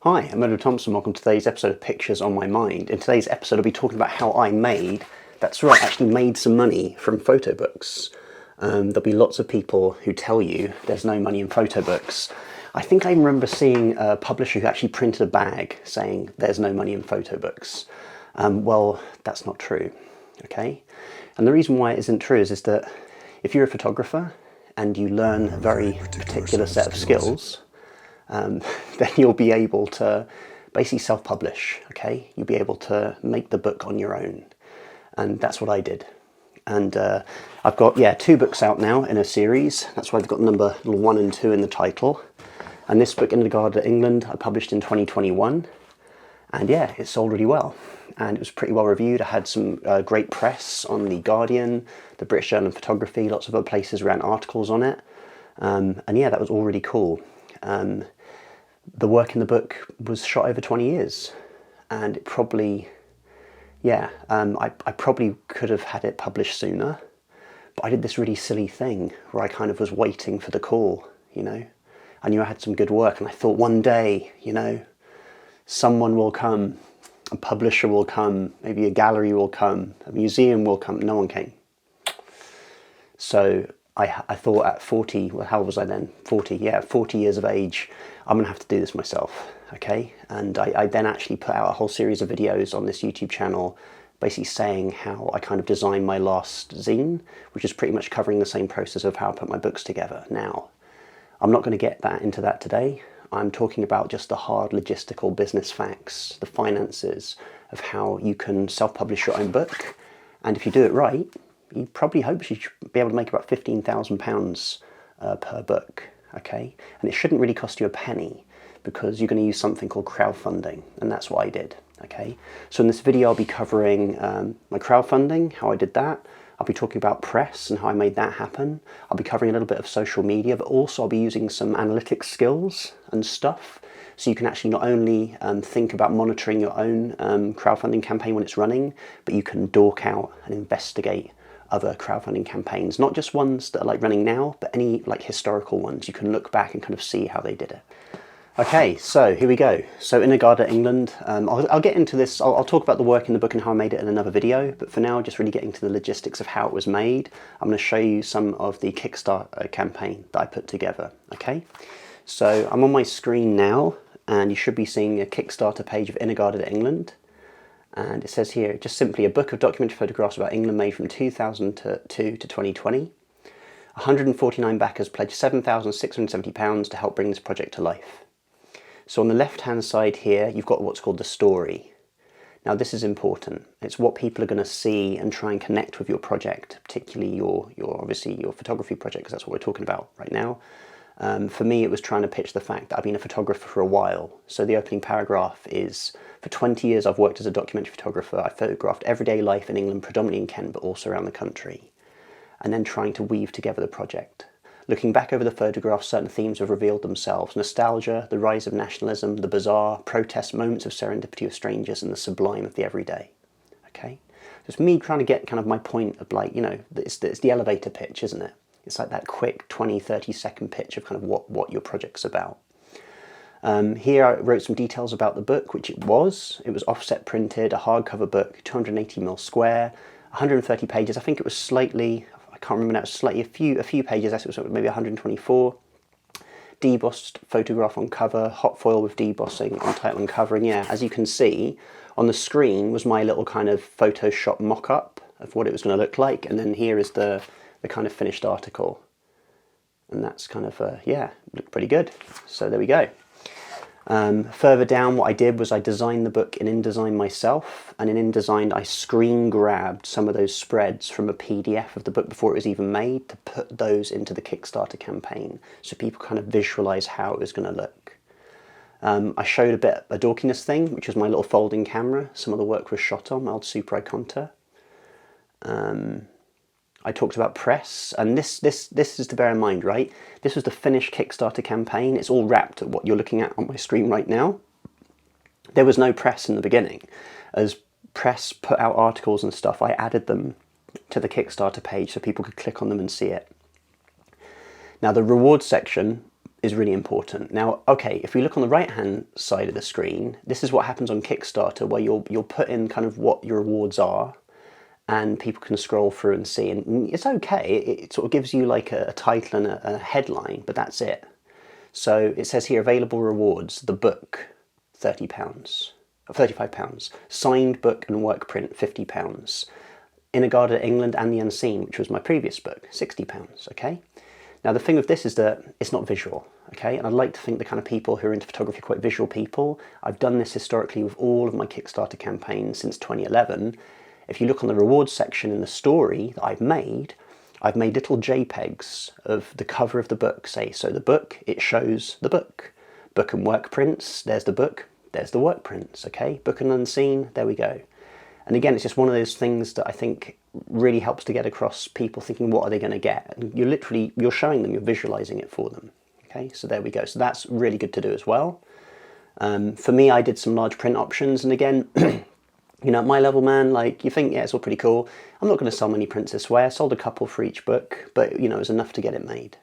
Hi, I'm Edward Thompson. Welcome to today's episode of Pictures on My Mind. In today's episode, I'll be talking about how I actually made some money from photo books. There'll be lots of people who tell you there's no money in photo books. I think I remember seeing a publisher who actually printed a bag saying there's no money in photo books. Well, that's not true, okay? And the reason why it isn't true is that if you're a photographer and you learn a very particular set of skills, then you'll be able to basically self-publish, okay? You'll be able to make the book on your own. And that's what I did. And I've got, 2 books out now in a series. That's why I've got number 1 and 2 in the title. And this book, In Regard to England, I published in 2021. And yeah, it sold really well. And it was pretty well reviewed. I had some great press on The Guardian, the British Journal of Photography, lots of other places ran articles on it. And yeah, that was all really cool. The work in the book was shot over 20 years, and it probably, I probably could have had it published sooner, but I did this really silly thing where I kind of was waiting for the call, you know. I knew I had some good work, and I thought one day, you know, someone will come, a publisher will come, maybe a gallery will come, a museum will come. No one came. So I thought at 40, well, how old was I then? 40 years of age, I'm going to have to do this myself, okay? And I then actually put out a whole series of videos on this YouTube channel basically saying how I kind of designed my last zine, which is pretty much covering the same process of how I put my books together. Now, I'm not going to get into that today. I'm talking about just the hard logistical business facts, the finances of how you can self-publish your own book. And if you do it right, you probably hope you should be able to make about £15,000 per book, okay? And it shouldn't really cost you a penny because you're going to use something called crowdfunding, and that's what I did, okay? So in this video, I'll be covering my crowdfunding, how I did that. I'll be talking about press and how I made that happen. I'll be covering a little bit of social media, but also I'll be using some analytics skills and stuff so you can actually not only think about monitoring your own crowdfunding campaign when it's running, but you can dork out and investigate other crowdfunding campaigns, not just ones that are like running now, but any like historical ones. You can look back and kind of see how they did it. Okay, so here we go. So In Regard to England, I'll get into this, I'll talk about the work in the book and how I made it in another video, but for now, just really getting to the logistics of how it was made. I'm going to show you some of the Kickstarter campaign that I put together, okay? So I'm on my screen now, and you should be seeing a Kickstarter page of In Regard to England. And it says here, just simply a book of documentary photographs about England made from 2002 to 2020. 149 backers pledged £7,670 to help bring this project to life. So on the left-hand side here, you've got what's called the story. Now this is important. It's what people are going to see and try and connect with your project, particularly your obviously your photography project, because that's what we're talking about right now. For me, it was trying to pitch the fact that I've been a photographer for a while. So the opening paragraph is, for 20 years I've worked as a documentary photographer. I photographed everyday life in England, predominantly in Kent, but also around the country. And then trying to weave together the project. Looking back over the photographs, certain themes have revealed themselves. Nostalgia, the rise of nationalism, the bizarre, protest, moments of serendipity of strangers, and the sublime of the everyday. Okay? So it's me trying to get kind of my point of like, you know, it's the elevator pitch, isn't it? It's like that quick 20, 30-second pitch of kind of what your project's about. Here I wrote some details about the book, which it was. It was offset printed, a hardcover book, 280mm square, 130 pages. I think it was slightly, I can't remember now, it was slightly a few pages, it was maybe 124. Debossed photograph on cover, hot foil with debossing on title and cover. And yeah, as you can see, on the screen was my little kind of Photoshop mock-up of what it was going to look like. And then here is the kind of finished article. And that's kind of, looked pretty good. So there we go. Further down, what I did was I designed the book in InDesign myself, and in InDesign I screen grabbed some of those spreads from a PDF of the book before it was even made to put those into the Kickstarter campaign, so people kind of visualize how it was going to look. I showed a dorkiness thing, which was my little folding camera. Some of the work was shot on my old Super Iconta. I talked about press, and this is to bear in mind, right? This was the finished Kickstarter campaign. It's all wrapped at what you're looking at on my screen right now. There was no press in the beginning. As press put out articles and stuff, I added them to the Kickstarter page so people could click on them and see it. Now the reward section is really important. Now, okay, if we look on the right-hand side of the screen, this is what happens on Kickstarter, where you'll put in kind of what your rewards are, and people can scroll through and see, and it's okay. It sort of gives you like a title and a headline, but that's it. So it says here, available rewards, the book, £30, or £35, signed book and work print, £50, In a Garden at England and the Unseen, which was my previous book, £60, okay? Now the thing with this is that it's not visual, okay? And I'd like to think the kind of people who are into photography are quite visual people. I've done this historically with all of my Kickstarter campaigns since 2011. If you look on the rewards section in the story that I've made little JPEGs of the cover of the book, say. So the book, it shows the book. Book and work prints, there's the book, there's the work prints, okay? Book and Unseen, there we go. And again, it's just one of those things that I think really helps to get across people thinking, what are they going to get? And you're showing them, you're visualizing it for them. Okay, so there we go. So that's really good to do as well. For me, I did some large print options. And again, you know, at my level, man, like you think, yeah, it's all pretty cool. I'm not going to sell many prints this way. I sold a couple for each book, but you know, it was enough to get it made.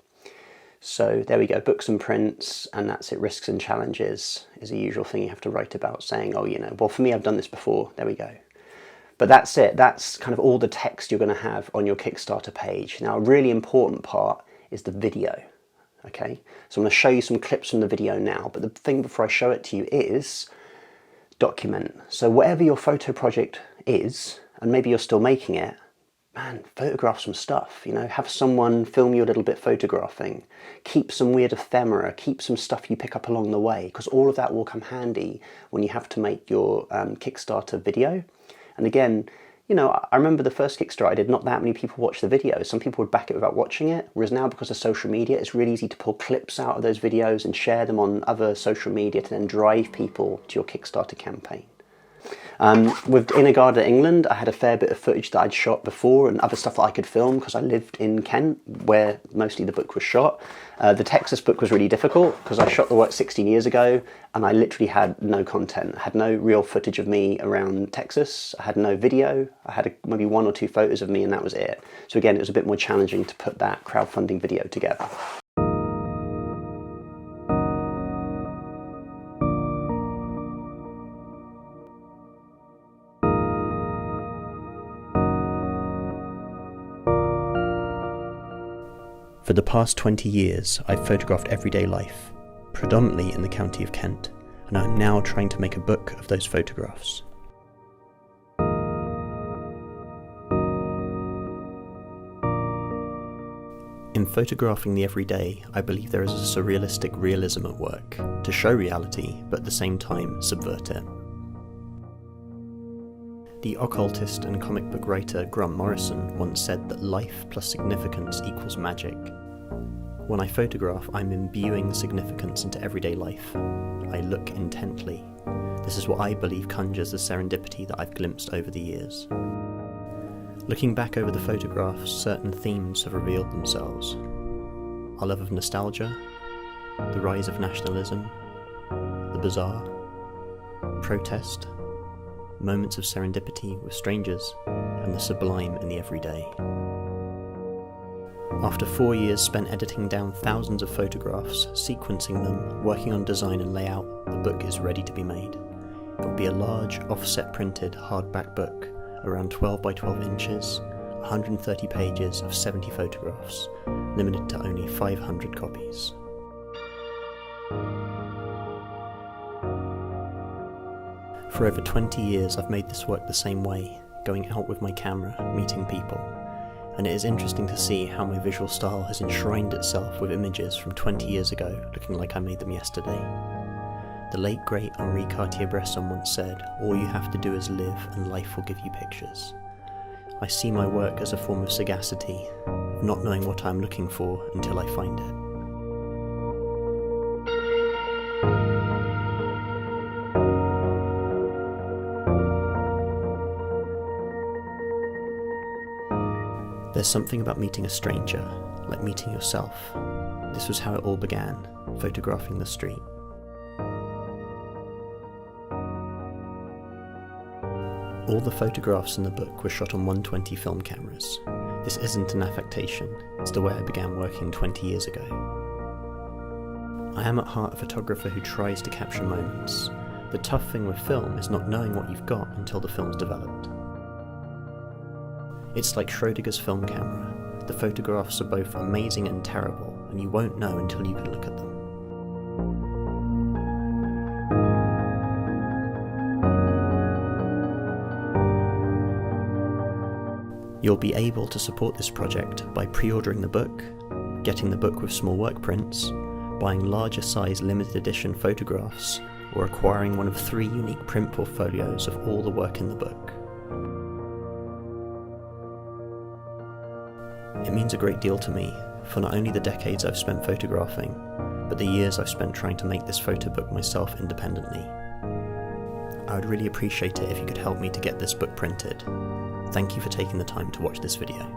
So there we go, books and prints, and that's it. Risks and challenges is a usual thing you have to write about, saying, oh, you know, well, for me, I've done this before. There we go. But that's it. That's kind of all the text you're going to have on your Kickstarter page. Now, a really important part is the video. Okay, so I'm going to show you some clips from the video now, but the thing before I show it to you is document. So whatever your photo project is, and maybe you're still making it, man, photograph some stuff, you know, have someone film you a little bit photographing, keep some weird ephemera, keep some stuff you pick up along the way, because all of that will come handy when you have to make your Kickstarter video. And again, you know, I remember the first Kickstarter I did, not that many people watched the video. Some people would back it without watching it, whereas now because of social media, it's really easy to pull clips out of those videos and share them on other social media to then drive people to your Kickstarter campaign. With In a Garden at England, I had a fair bit of footage that I'd shot before and other stuff that I could film because I lived in Kent, where mostly the book was shot. The Texas book was really difficult because I shot the work 16 years ago and I literally had no content. I had no real footage of me around Texas. I had no video. I had maybe 1 or 2 photos of me and that was it. So again, it was a bit more challenging to put that crowdfunding video together. For the past 20 years, I've photographed everyday life, predominantly in the county of Kent, and I'm now trying to make a book of those photographs. In photographing the everyday, I believe there is a surrealistic realism at work, to show reality, but at the same time subvert it. The occultist and comic book writer Grant Morrison once said that life plus significance equals magic. When I photograph, I'm imbuing significance into everyday life. I look intently. This is what I believe conjures the serendipity that I've glimpsed over the years. Looking back over the photographs, certain themes have revealed themselves. Our love of nostalgia, the rise of nationalism, the bizarre, protest, moments of serendipity with strangers, and the sublime in the everyday. After 4 years spent editing down thousands of photographs, sequencing them, working on design and layout, the book is ready to be made. It will be a large, offset printed, hardback book, around 12 by 12 inches, 130 pages of 70 photographs, limited to only 500 copies. For over 20 years I've made this work the same way, going out with my camera, meeting people, and it is interesting to see how my visual style has enshrined itself with images from 20 years ago looking like I made them yesterday. The late great Henri Cartier-Bresson once said, "All you have to do is live and life will give you pictures." I see my work as a form of sagacity, of not knowing what I'm looking for until I find it. There's something about meeting a stranger, like meeting yourself. This was how it all began, photographing the street. All the photographs in the book were shot on 120 film cameras. This isn't an affectation, it's the way I began working 20 years ago. I am at heart a photographer who tries to capture moments. The tough thing with film is not knowing what you've got until the film's developed. It's like Schrödinger's film camera. The photographs are both amazing and terrible, and you won't know until you can look at them. You'll be able to support this project by pre-ordering the book, getting the book with small work prints, buying larger size limited edition photographs, or acquiring one of 3 unique print portfolios of all the work in the book. It means a great deal to me, for not only the decades I've spent photographing, but the years I've spent trying to make this photo book myself independently. I would really appreciate it if you could help me to get this book printed. Thank you for taking the time to watch this video.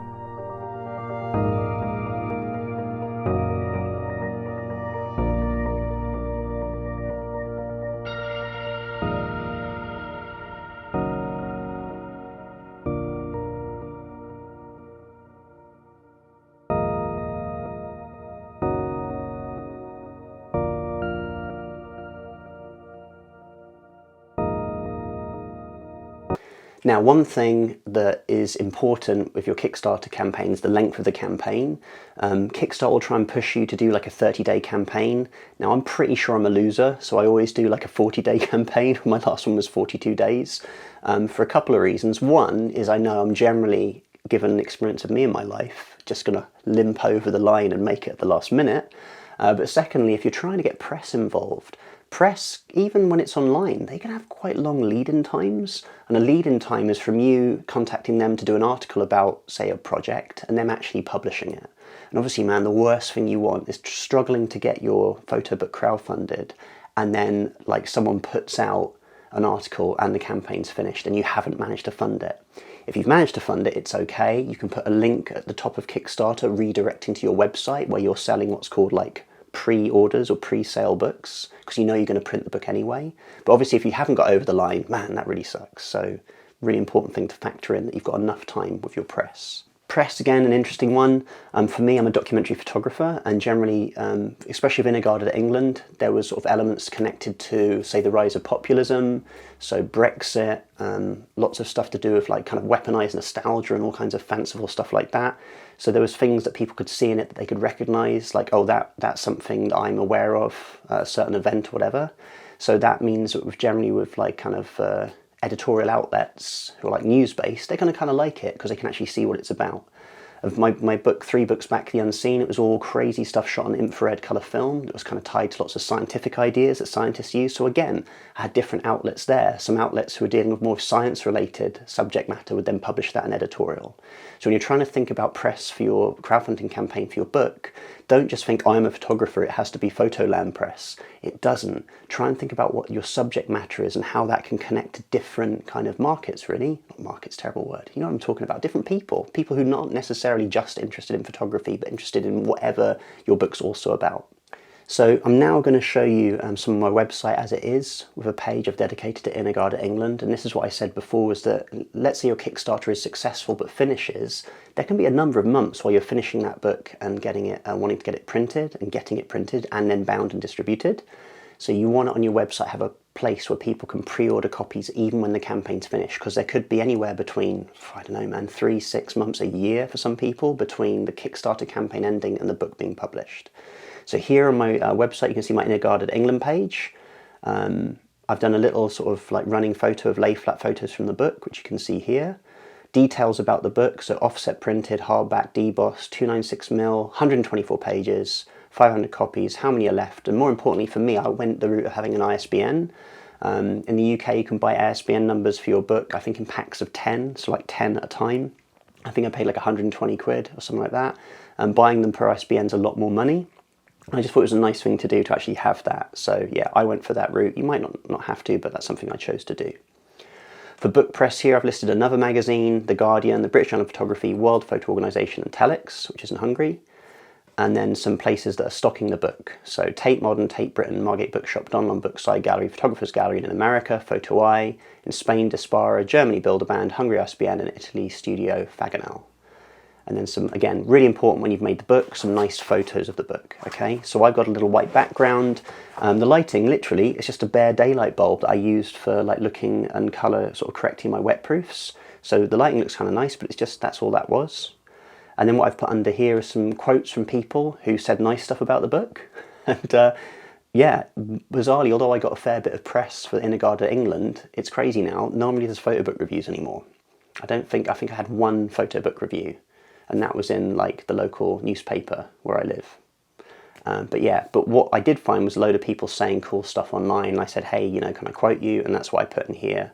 Now, one thing that is important with your Kickstarter campaign is the length of the campaign. Kickstarter will try and push you to do like a 30-day campaign. Now, I'm pretty sure I'm a loser, so I always do like a 40-day campaign. My last one was 42 days for a couple of reasons. One is I know I'm generally, given an experience of me in my life, just going to limp over the line and make it at the last minute. But secondly, if you're trying to get press involved, press, even when it's online, they can have quite long lead-in times. And a lead-in time is from you contacting them to do an article about, say, a project, and them actually publishing it. And obviously, man, the worst thing you want is struggling to get your photo book crowdfunded, and then like someone puts out an article and the campaign's finished and you haven't managed to fund it. If you've managed to fund it, it's okay. You can put a link at the top of Kickstarter redirecting to your website where you're selling what's called like pre-orders or pre-sale books, because you know you're going to print the book anyway. But obviously if you haven't got over the line, man, that really sucks. So really important thing to factor in, that you've got enough time with your press. Press, again, an interesting one. For me, I'm a documentary photographer, and generally, especially with Innergarden England, there was sort of elements connected to, say, the rise of populism, so Brexit, lots of stuff to do with like kind of weaponized nostalgia and all kinds of fanciful stuff like that. So there was things that people could see in it that they could recognize, like, oh, that's something that I'm aware of, a certain event or whatever. So that means that generally with like kind of editorial outlets who are like news-based, they're going to kind of like it because they can actually see what it's about. Of my book, 3 books back, The Unseen, it was all crazy stuff shot on infrared colour film. It was kind of tied to lots of scientific ideas that scientists use. So again, I had different outlets there. Some outlets who were dealing with more science-related subject matter would then publish that in editorial. So when you're trying to think about press for your crowdfunding campaign for your book, don't just think, I'm a photographer, it has to be Photoland press. It doesn't. Try and think about what your subject matter is and how that can connect to different kind of markets, really. Not market's a terrible word. You know what I'm talking about. Different people. People who are not necessarily just interested in photography, but interested in whatever your book's also about. So I'm now going to show you some of my website as it is, with a page I've dedicated to Innergarden England. And this is what I said before, was that let's say your Kickstarter is successful but finishes, there can be a number of months while you're finishing that book and getting it, wanting to get it printed and getting it printed and then bound and distributed. So you want it on your website, have a place where people can pre-order copies even when the campaign's finished, because there could be anywhere between, I don't know, man, 3, 6 months, a year for some people between the Kickstarter campaign ending and the book being published. So here on my website, you can see my Innergarden England page. I've done a little sort of like running photo of lay flat photos from the book, which you can see here. Details about the book, so offset printed, hardback, debossed, 296mm, 124 pages, 500 copies, how many are left, and more importantly for me, I went the route of having an ISBN. In the UK, you can buy ISBN numbers for your book, I think in packs of 10, so like 10 at a time. I think I paid like 120 quid or something like that, and buying them per ISBN is a lot more money. I just thought it was a nice thing to do to actually have that. So yeah, I went for that route. You might not have to, but that's something I chose to do. For book press here, I've listed Another Magazine, The Guardian, the British Journal of Photography, World Photo Organisation and Telex, which is in Hungary, and then some places that are stocking the book. So Tate Modern, Tate Britain, Margate Bookshop, Donlon Bookside Gallery, Photographers Gallery in America, Photo Eye, in Spain, Dispara, Germany, Builderband, Hungary ISBN, and Italy, Studio Faganel. And then some, again, really important when you've made the book, some nice photos of the book, okay? So I've got a little white background. The lighting, literally, is just a bare daylight bulb that I used for like looking and colour, sort of correcting my wet proofs. So the lighting looks kind of nice, but it's just, that's all that was. And then what I've put under here is some quotes from people who said nice stuff about the book. And yeah, bizarrely, although I got a fair bit of press for Inner Garden England, it's crazy now. Nobody does photo book reviews anymore. I think I had one photo book review, and that was in like the local newspaper where I live. But what I did find was a load of people saying cool stuff online. I said, hey, you know, can I quote you? And that's what I put in here.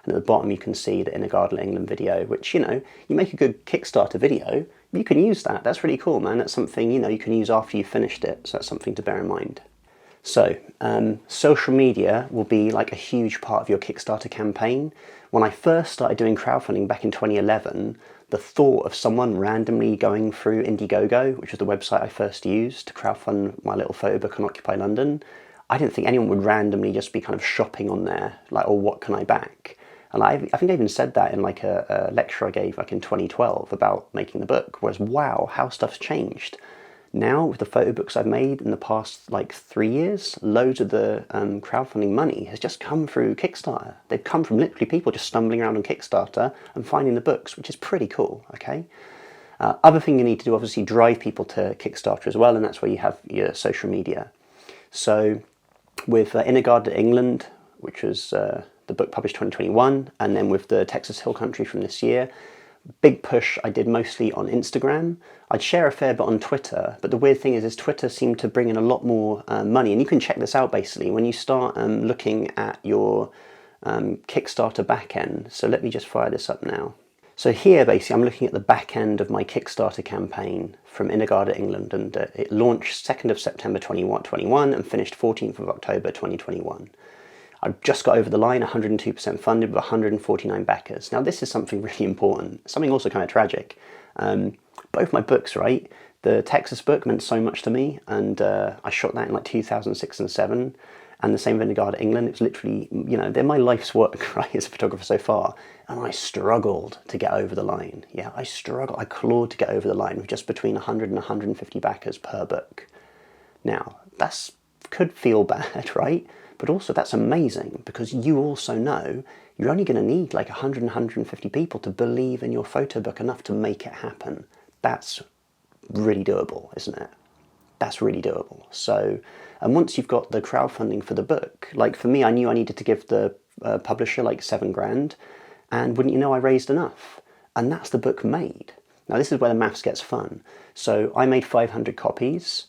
And at the bottom you can see the Inner Garden England video, which, you know, you make a good Kickstarter video, you can use that. That's really cool, man. That's something, you know, you can use after you've finished it. So that's something to bear in mind. So, social media will be like a huge part of your Kickstarter campaign. When I first started doing crowdfunding back in 2011, the thought of someone randomly going through Indiegogo, which was the website I first used to crowdfund my little photo book on Occupy London, I didn't think anyone would randomly just be kind of shopping on there, like, oh, what can I back? And I think I even said that in like a lecture I gave like in 2012 about making the book, whereas wow, how stuff's changed. Now, with the photo books I've made in the past like 3 years, loads of the crowdfunding money has just come through Kickstarter. They've come from literally people just stumbling around on Kickstarter and finding the books, which is pretty cool, okay? Other thing you need to do, obviously, drive people to Kickstarter as well, and that's where you have your social media. So with Inner Garden England, which was the book published 2021, and then with the Texas Hill Country from this year, big push I did mostly on Instagram. I'd share a fair bit on Twitter, but the weird thing is Twitter seemed to bring in a lot more money, and you can check this out basically when you start looking at your Kickstarter backend. So let me just fire this up now. So here basically I'm looking at the back end of my Kickstarter campaign from Inner Garden England, and it launched 2nd of September 2021 and finished 14th of October 2021. I've just got over the line, 102% funded with 149 backers. Now this is something really important, something also kind of tragic. Both my books, right? The Texas book meant so much to me, and I shot that in like 2006 and 7, and the same with Inner Garden England. It was literally, you know, they're my life's work, right, as a photographer so far, and I struggled to get over the line. Yeah, I clawed to get over the line with just between 100 and 150 backers per book. Now, that's could feel bad, right? But also that's amazing, because you also know you're only going to need like 100 and 150 people to believe in your photo book enough to make it happen. That's really doable, isn't it? That's really doable. So, and once you've got the crowdfunding for the book, like for me, I knew I needed to give the publisher like $7,000, and wouldn't you know, I raised enough. And that's the book made. Now this is where the maths gets fun. So I made 500 copies.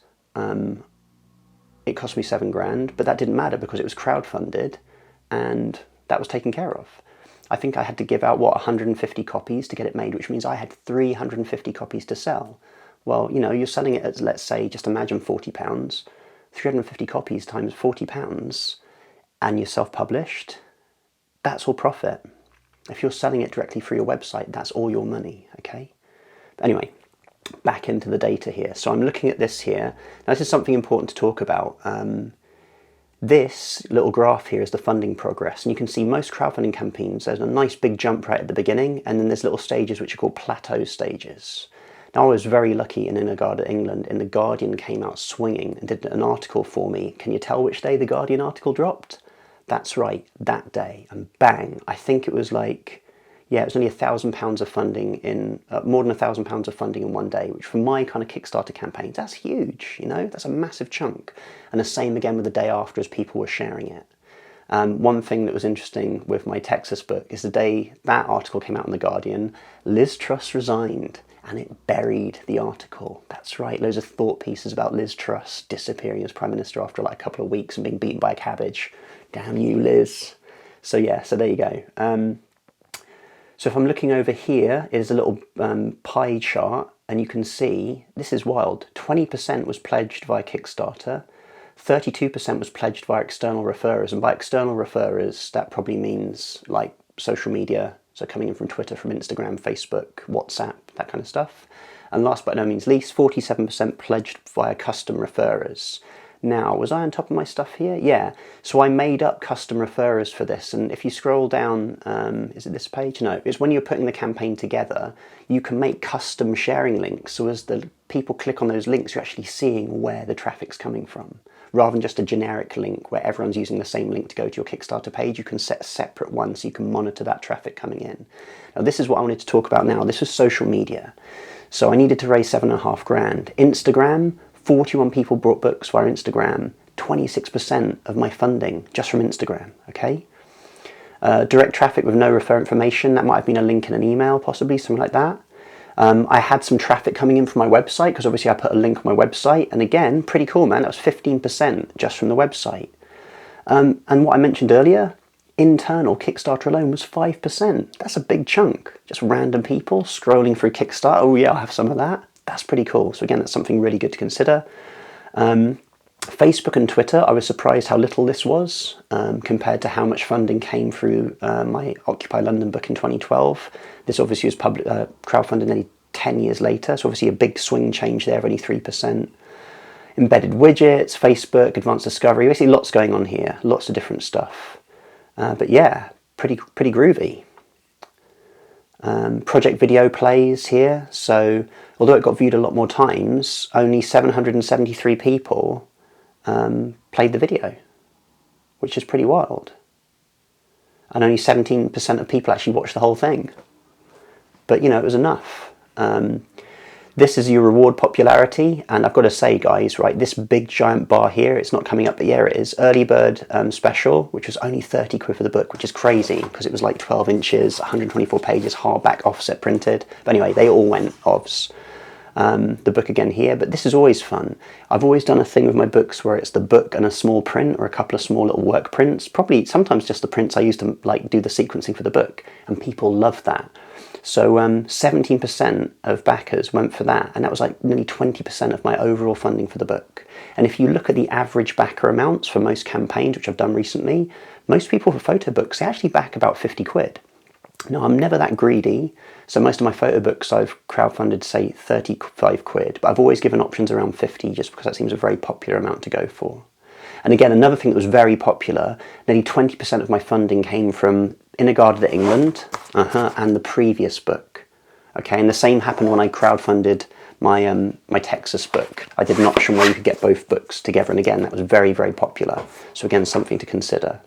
It cost me $7,000, but that didn't matter because it was crowdfunded and that was taken care of. I think I had to give out, 150 copies to get it made, which means I had 350 copies to sell. Well, you know, you're selling it at, let's say, just imagine £40, 350 copies times £40, and you're self-published, that's all profit. If you're selling it directly through your website, that's all your money, okay? But anyway, back into the data here. So I'm looking at this here. Now this is something important to talk about. This little graph here is the funding progress, and you can see most crowdfunding campaigns, there's a nice big jump right at the beginning, and then there's little stages which are called plateau stages. Now I was very lucky in Inner Garden England, and The Guardian came out swinging and did an article for me. Can you tell which day the Guardian article dropped? That's right, that day, and bang, I think it was like, yeah, it was only £1,000 of funding in, more than £1,000 of funding in one day, which for my kind of Kickstarter campaign, that's huge, you know, that's a massive chunk. And the same again with the day after as people were sharing it. One thing that was interesting with my Texas book is the day that article came out in The Guardian, Liz Truss resigned, and it buried the article. That's right, loads of thought pieces about Liz Truss disappearing as Prime Minister after like a couple of weeks and being beaten by a cabbage. Damn you, Liz. So yeah, so there you go. So if I'm looking over here, it is a little pie chart, and you can see, this is wild, 20% was pledged via Kickstarter, 32% was pledged via external referrers, and by external referrers, that probably means like social media, so coming in from Twitter, from Instagram, Facebook, WhatsApp, that kind of stuff. And last but no means least, 47% pledged via custom referrers. Now, was I on top of my stuff here? Yeah. So I made up custom referrers for this, and if you scroll down, is it this page? No, it's when you're putting the campaign together, you can make custom sharing links. So as the people click on those links, you're actually seeing where the traffic's coming from. Rather than just a generic link where everyone's using the same link to go to your Kickstarter page, you can set a separate one so you can monitor that traffic coming in. Now, this is what I wanted to talk about now. This was social media. So I needed to raise 7.5 grand. Instagram, 41 people bought books via Instagram, 26% of my funding just from Instagram, okay? Direct traffic with no refer information, that might have been a link in an email possibly, something like that. I had some traffic coming in from my website because obviously I put a link on my website, and again, pretty cool, man, that was 15% just from the website. And what I mentioned earlier, internal Kickstarter alone was 5%. That's a big chunk. Just random people scrolling through Kickstarter, oh yeah, I'll have some of that. That's pretty cool. So again, that's something really good to consider. Facebook and Twitter, I was surprised how little this was compared to how much funding came through my Occupy London book in 2012. This obviously was crowdfunded nearly 10 years later, so obviously a big swing change there of only 3%. Embedded widgets, Facebook, advanced discovery, basically lots going on here, lots of different stuff. But yeah, pretty groovy. Project video plays here, so although it got viewed a lot more times, only 773 people played the video, which is pretty wild. And only 17% of people actually watched the whole thing. But you know, it was enough. This is your reward popularity, and I've got to say, guys, right, this big giant bar here, it's not coming up, but yeah, it is. Early bird special, which was only 30 quid for the book, which is crazy because it was like 12 inches, 124 pages, hardback, offset printed. But anyway, they all went OVs. The book again here, but this is always fun. I've always done a thing with my books where it's the book and a small print or a couple of small little work prints, probably sometimes just the prints I used to like do the sequencing for the book, and people love that. So 17% of backers went for that, and that was like nearly 20% of my overall funding for the book. And if you look at the average backer amounts for most campaigns, which I've done recently, most people for photo books, they actually back about 50 quid. Now, I'm never that greedy, so most of my photo books I've crowdfunded, say, 35 quid, but I've always given options around 50 just because that seems a very popular amount to go for. And again, another thing that was very popular, nearly 20% of my funding came from In a Garden at England and the previous book. Okay, and the same happened when I crowdfunded my Texas book. I did an option where you could get both books together, and again, that was very, very popular. So again, something to consider.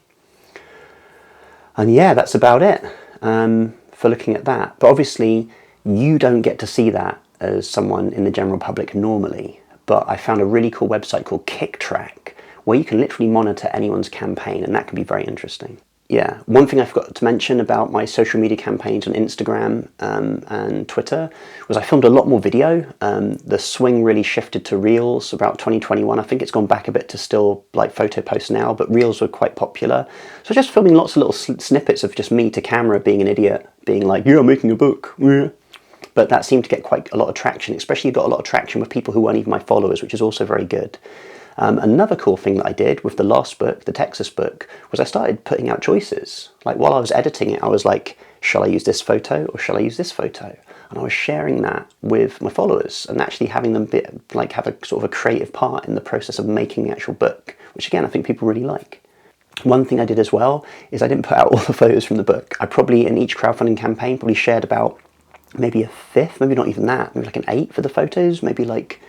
And yeah, that's about it for looking at that. But obviously, you don't get to see that as someone in the general public normally. But I found a really cool website called Kicktraq, where you can literally monitor anyone's campaign, and that can be very interesting. Yeah, one thing I forgot to mention about my social media campaigns on Instagram and Twitter was I filmed a lot more video. The swing really shifted to Reels about 2021. I think it's gone back a bit to still like photo posts now, but Reels were quite popular. So just filming lots of little snippets of just me to camera being an idiot, being like, yeah, I'm making a book. Yeah. But that seemed to get quite a lot of traction, especially got a lot of traction with people who weren't even my followers, which is also very good. Another cool thing that I did with the last book, the Texas book, was I started putting out choices. Like while I was editing it, I was like, shall I use this photo or shall I use this photo? And I was sharing that with my followers and actually having them have a sort of a creative part in the process of making the actual book, which again, I think people really like. One thing I did as well is I didn't put out all the photos from the book. I probably, in each crowdfunding campaign, probably shared about maybe a fifth, maybe not even that, maybe like an eighth for the photos, maybe like,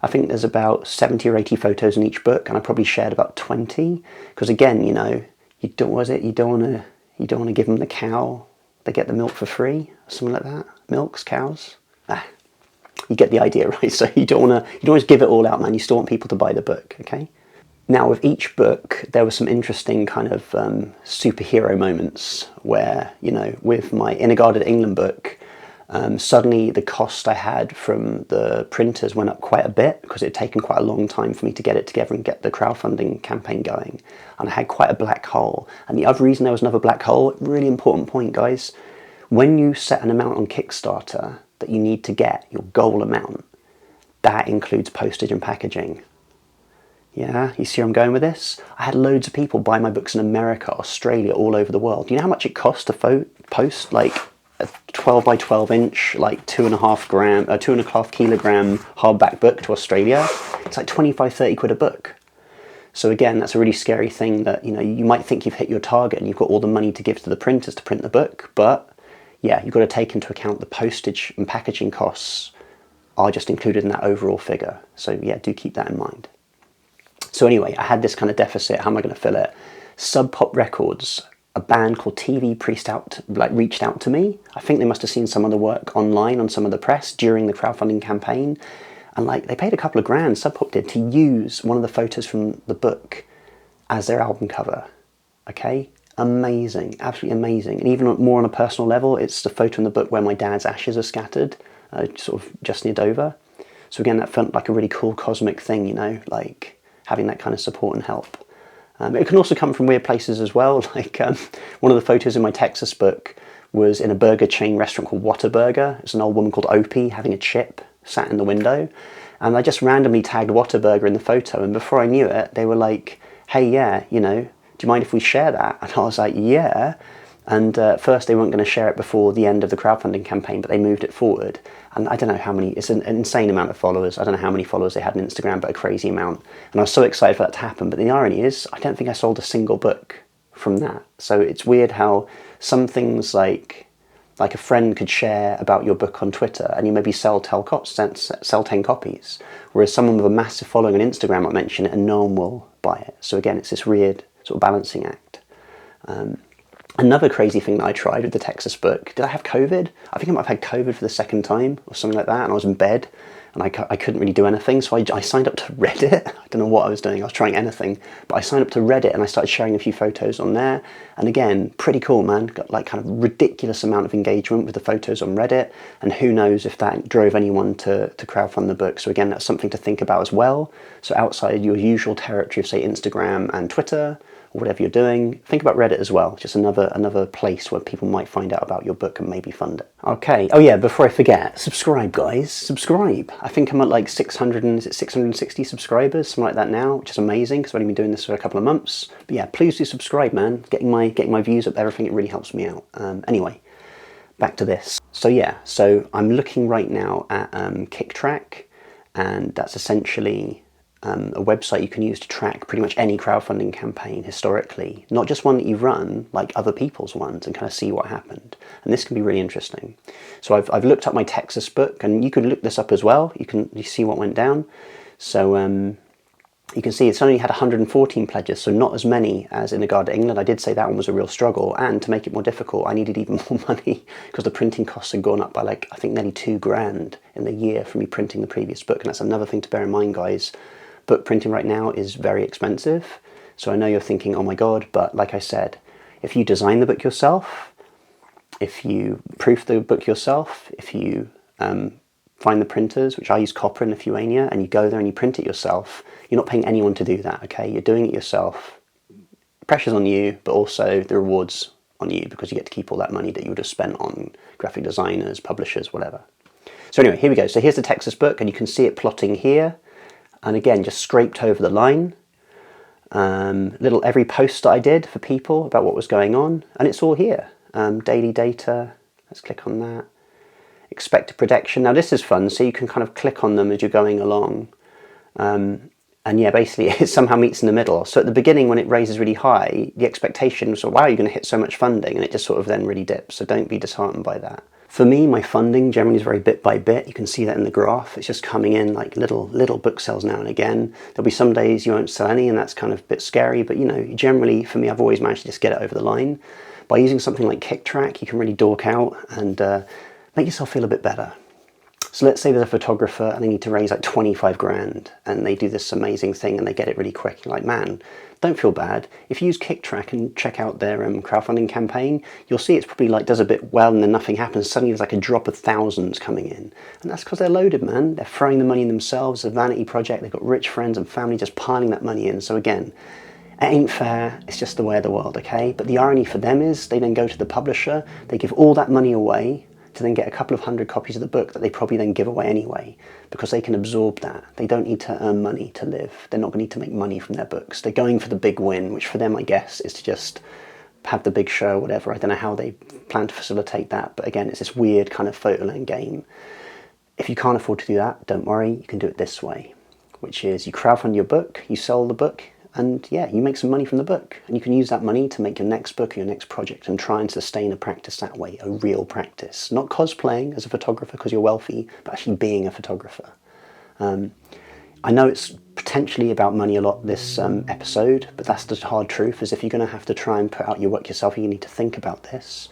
I think there's about 70 or 80 photos in each book, and I probably shared about 20. Because again, you know, you don't want to give them the cow. They get the milk for free, or something like that. Milks, cows. You get the idea, right? So you don't want to give it all out, man. You still want people to buy the book, okay? Now, with each book, there were some interesting kind of superhero moments where, you know, with my In a Garden at England book, suddenly the cost I had from the printers went up quite a bit because it had taken quite a long time for me to get it together and get the crowdfunding campaign going. And I had quite a black hole. And the other reason there was another black hole, really important point, guys, when you set an amount on Kickstarter that you need to get, your goal amount, that includes postage and packaging. Yeah, you see where I'm going with this? I had loads of people buy my books in America, Australia, all over the world. Do you know how much it costs to post like a 12 by 12 inch, like 2.5 kilogram hardback book to Australia? It's like 25, 30 quid a book. So again, that's a really scary thing that, you know, you might think you've hit your target and you've got all the money to give to the printers to print the book, but yeah, you've got to take into account the postage and packaging costs are just included in that overall figure. So yeah, do keep that in mind. So anyway, I had this kind of deficit. How am I going to fill it? Sub Pop Records, a band called TV Priest reached out to me. I think they must have seen some of the work online on some of the press during the crowdfunding campaign. And like, they paid a couple of grand, Sub Pop did, to use one of the photos from the book as their album cover. Okay? Amazing, absolutely amazing. And even more on a personal level, it's the photo in the book where my dad's ashes are scattered, sort of just near Dover. So again, that felt like a really cool cosmic thing, you know, like having that kind of support and help. It can also come from weird places as well. Like one of the photos in my Texas book was in a burger chain restaurant called Whataburger. It's an old woman called Opie having a chip sat in the window. And I just randomly tagged Whataburger in the photo. And before I knew it, they were like, hey, yeah, you know, do you mind if we share that? And I was like, yeah. And at first they weren't going to share it before the end of the crowdfunding campaign, but they moved it forward. And I don't know how many, it's an insane amount of followers. I don't know how many followers they had on Instagram, but a crazy amount. And I was so excited for that to happen. But the irony is, I don't think I sold a single book from that. So it's weird how some things like a friend could share about your book on Twitter and you maybe sell 10 copies. Whereas someone with a massive following on Instagram might mention it and no one will buy it. So again, it's this weird sort of balancing act. Another crazy thing that I tried with the Texas book, did I have COVID? I think I might have had COVID for the second time or something like that, and I was in bed and I couldn't really do anything, so I signed up to Reddit. I don't know what I was doing, I was trying anything, but I signed up to Reddit and I started sharing a few photos on there, and again, pretty cool, man. Got like kind of ridiculous amount of engagement with the photos on Reddit, and who knows if that drove anyone to crowdfund the book. So again, that's something to think about as well. So outside your usual territory of, say, Instagram and Twitter, or whatever you're doing, think about Reddit as well. Just another place where people might find out about your book and maybe fund it. Okay, oh yeah, before I forget, subscribe guys, subscribe. I think I'm at like 660 subscribers, something like that now, which is amazing because I've only been doing this for a couple of months. But yeah, please do subscribe, man. Getting my views up, everything, it really helps me out. Anyway, back to this. So yeah, so I'm looking right now at Kicktraq, and that's essentially a website you can use to track pretty much any crowdfunding campaign historically, not just one that you've run, like other people's ones, and kind of see what happened. And this can be really interesting. So I've looked up my Texas book, and you can look this up as well. You see what went down. So you can see it's only had 114 pledges, so not as many as in regard to England. I did say that one was a real struggle, and to make it more difficult, I needed even more money because the printing costs had gone up by like, I think nearly $2,000 in the year from me printing the previous book. And that's another thing to bear in mind, guys. Book printing right now is very expensive. So I know you're thinking, oh my God, but like I said, if you design the book yourself, if you proof the book yourself, if you find the printers, which I use copper in Lithuania, and you go there and you print it yourself, you're not paying anyone to do that, okay? You're doing it yourself. Pressure's on you, but also the rewards on you because you get to keep all that money that you would have spent on graphic designers, publishers, whatever. So anyway, here we go. So here's the Texas book, and you can see it plotting here. And again, just scraped over the line. Every post that I did for people about what was going on, and it's all here. Daily data, let's click on that. Expected prediction. Now this is fun, so you can kind of click on them as you're going along. And yeah, basically it somehow meets in the middle. So at the beginning when it raises really high, the expectation was, wow, you're going to hit so much funding, and it just sort of then really dips. So don't be disheartened by that. For me, my funding generally is very bit by bit. You can see that in the graph. It's just coming in like little book sales now and again. There'll be some days you won't sell any, and that's kind of a bit scary. But you know, generally for me, I've always managed to just get it over the line. By using something like Kicktraq, you can really dork out and make yourself feel a bit better. So let's say there's a photographer and they need to raise like 25 grand, and they do this amazing thing and they get it really quick. You're like, man, don't feel bad. If you use Kicktraq and check out their crowdfunding campaign, you'll see it's probably like does a bit well and then nothing happens. Suddenly there's like a drop of thousands coming in. And that's because they're loaded, man. They're throwing the money in themselves. It's a vanity project. They've got rich friends and family just piling that money in. So again, it ain't fair. It's just the way of the world, okay? But the irony for them is they then go to the publisher, they give all that money away to then get a couple of 100 copies of the book that they probably then give away anyway, because they can absorb that. They don't need to earn money to live. They're not going to need to make money from their books. They're going for the big win, which for them, I guess, is to just have the big show or whatever. I don't know how they plan to facilitate that, but again, it's this weird kind of photoland game. If you can't afford to do that, don't worry, you can do it this way, which is you crowdfund your book, you sell the book and yeah, you make some money from the book, and you can use that money to make your next book or your next project and try and sustain a practice that way, a real practice. Not cosplaying as a photographer because you're wealthy, but actually being a photographer. I know it's potentially about money a lot this episode, but that's the hard truth, is if you're going to have to try and put out your work yourself, you need to think about this.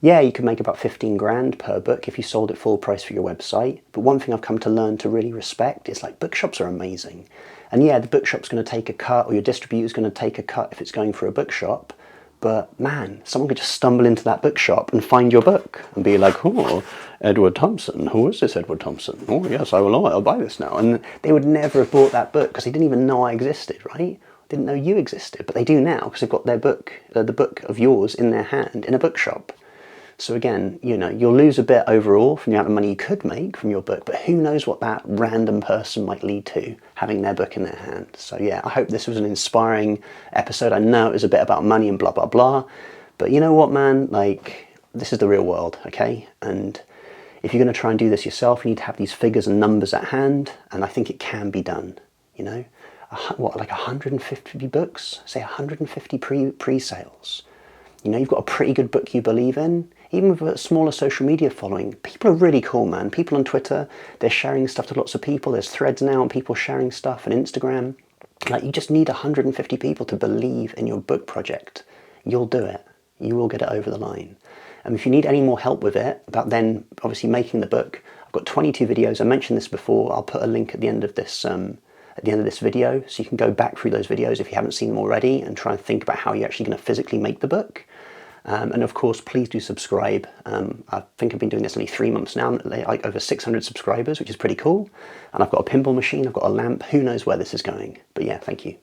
Yeah, you could make about 15 grand per book if you sold it full price for your website. But one thing I've come to learn to really respect is like bookshops are amazing. And yeah, the bookshop's going to take a cut, or your distributor's going to take a cut if it's going through a bookshop. But man, someone could just stumble into that bookshop and find your book and be like, oh, Edward Thompson, who is this Edward Thompson? Oh yes, I'll buy this now. And they would never have bought that book because they didn't even know I existed, right? Didn't know you existed, but they do now because they've got their book, the book of yours in their hand in a bookshop. So again, you know, you'll lose a bit overall from the amount of money you could make from your book, but who knows what that random person might lead to having their book in their hand. So yeah, I hope this was an inspiring episode. I know it was a bit about money and blah, blah, blah, but you know what, man, like, this is the real world, okay? And if you're going to try and do this yourself, you need to have these figures and numbers at hand, and I think it can be done, you know? What, like 150 books? Say 150 pre-sales. You know, you've got a pretty good book you believe in. Even with a smaller social media following, people are really cool, man. People on Twitter, they're sharing stuff to lots of people. There's threads now and people sharing stuff on Instagram. Like, you just need 150 people to believe in your book project. You'll do it. You will get it over the line. And if you need any more help with it, about then obviously making the book, I've got 22 videos. I mentioned this before. I'll put a link at the end of this video, so you can go back through those videos if you haven't seen them already and try and think about how you're actually going to physically make the book. And of course, please do subscribe. I think I've been doing this only 3 months now, like over 600 subscribers, which is pretty cool. And I've got a pinball machine, I've got a lamp, who knows where this is going. But yeah, thank you.